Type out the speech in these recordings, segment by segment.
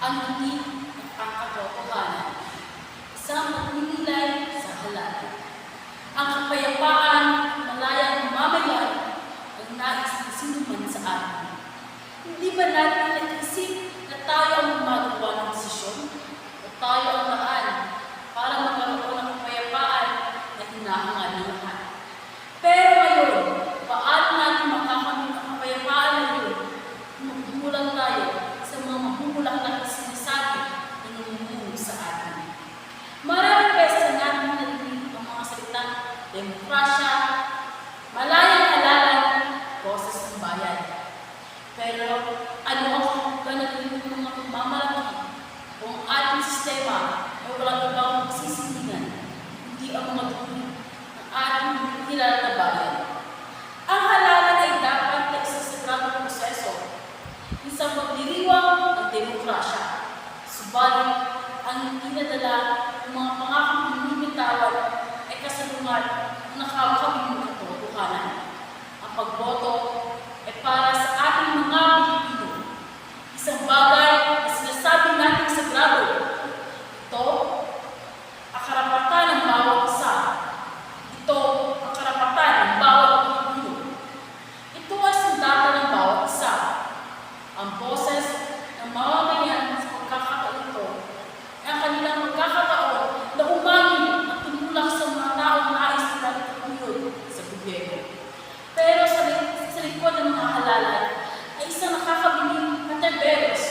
ang hindi ang katotohanan, isang pagninilay sa halal. Ang kapayapaan, malayang mamayan, ang nais ng sinuman sa atin. Hindi ba natin nag-isip na tayo ang gumagawa ng desisyon o tayo ang daan para magkaroon ng kapayapaan na hinahangad ng lahat? Pero ngayon, paano natin makakamit ang kapayapaan na yun kung magbulang tayo sa mga mabubulak-lak na sinasabi na namumuno sa atin? Maraming beses natin narinig ang mga salitang demokrasya, malayang halalan, boses ng bayan. Pero ano ang kahulugan ng mga pagmamalaki kung ang ating sistema ay walang ibang sisilingan, hindi ang mga dumi ng ating kilala na bayan? Ang halalan ay dapat na isasagradong proseso, isang pagdiriwang ng demokrasya. Subalit, ang hindi nadala ng mga pangakong binibitawan ay kasalungan ng nakakabing ng katotohanan. Ang pagboto ay para sa ating mga Pilipino. Isang bagay na sinasabi natin sagrado. Ito, ang karapatan ng bawat isa. Ito, ang karapatan ng bawat Pilipino. Ito ay sandata ng bawat isa. Ang boses ng mamamayan sa pagkakataon ito ay ang kanilang pagkakataon na umangin at tumulak sa mga taong nais nila ituloy sa gobyerno. Pero sa likod ng mga halalan ay isang nakakabiling na terberos.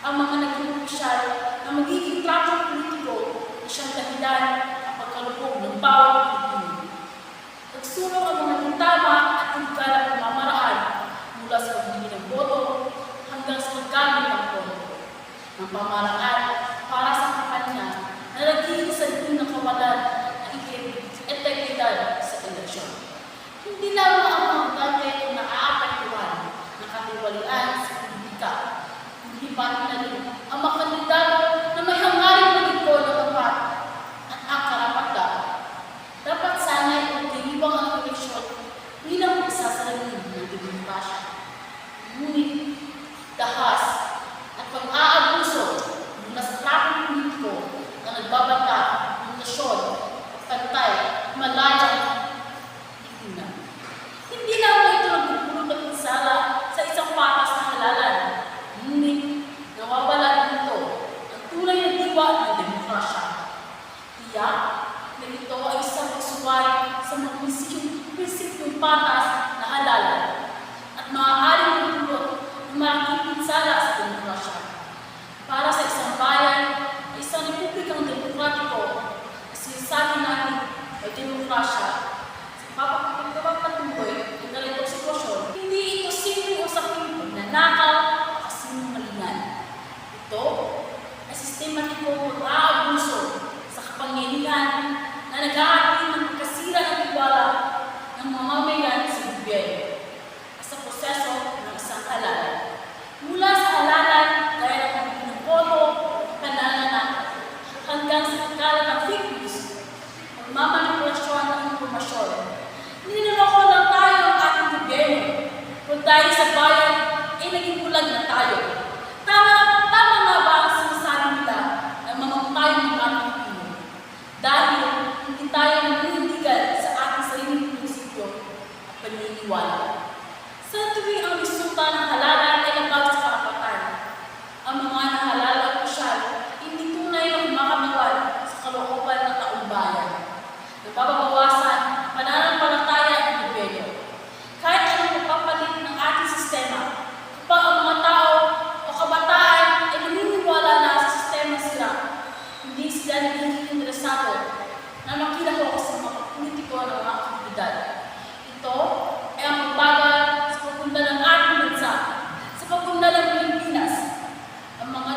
Ang mga naging opisyal na magiging trato politiko na siyang dahilan ang pagkalubog ng bawat Pilipino. Nagsulong ang mga tama at iligal na pamamaraan mula sa pagbili ng boto hanggang sa paggamit ng boto ng pamamaraan para sa kampanya na nagiging sa din ng kawalan na integridad sa eleksyon. Hindi lamang ang mga dati ang naaapektuhan ng katiwalian sa politika, hindi pati na rin ang mga kandidato na may hangaring maligod ng tapat at ang karapat-dapat. Dapat sana'y magdiriwang ang eleksyon bilang isa sa lamin ng demokrasya. Ngunit, dahas at pag-aabuso mula sa trapong politiko na nagbabanta ng nasyon at pantay malayang lipunan. Hindi lamang ito nagpupulot ng pinsala sa isang patas na halalan, ngunit nawawala din ito ang tunay na diwa ng demokrasya. Tiyak na ito ay isang pagsuway sa mga prinsipyong patas na halalan at maaaring magpulot ng malaking pinsala sa demokrasya. Para sa isang bayan ay isang republikang demokratiko na sinasabi natin ay demokrasya, mapapatuloy ang ganitong sitwasyon, hindi ito simpleng usaping pagnanakaw o kasinungalingan. Ito ay sistematiko pag-aabuso sa kapangyarihan na nag-aatin ng pagkasira ng tiwala ng mamamayan sa gobyerno sa proseso ng isang halalan. Mula sa halalan, gaya ng pagbili ng boto, pananana, hanggang sa pagkalat ng fake news, pagmamanipulasyon ng impormasyon. Niloloko lang tayo ang ating gobyerno, kung dahil sa bayan ay naging bulag na tayo. Tama nga ba ang sinasabi nila ng mga tayong mga Pilipino? Dahil hindi tayo nanindigan sa ating sariling prinsipyo at paniniwala. Sa tuwing ang resulta ng halalan ay labag sa karapatan, ang mga nahalal at opisyal hindi tunay na kumakatawan sa kalooban ng taong bayan. Nababawasan pananampalataya ng gobyerno. Kahit anong magpapalit ng ating sistema, kapag ang mga tao o kabataan ay naniniwala na sa sistema sila, hindi sila nagiging interesado na makilahok sa mga politiko ng mga aktibidad. Ito ay ang pagbagal sa pagpunta ng ating bansa, sa pagpunta ng Pilipinas. Ang mga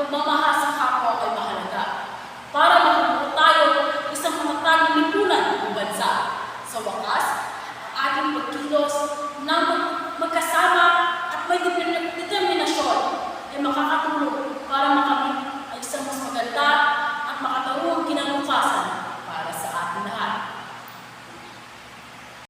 pagmamahal sa kapwa ay mahalaga para mabuo tayo isang matatagong lipunan ng bansa. Sa wakas, ang ating pagkilos ng magkasama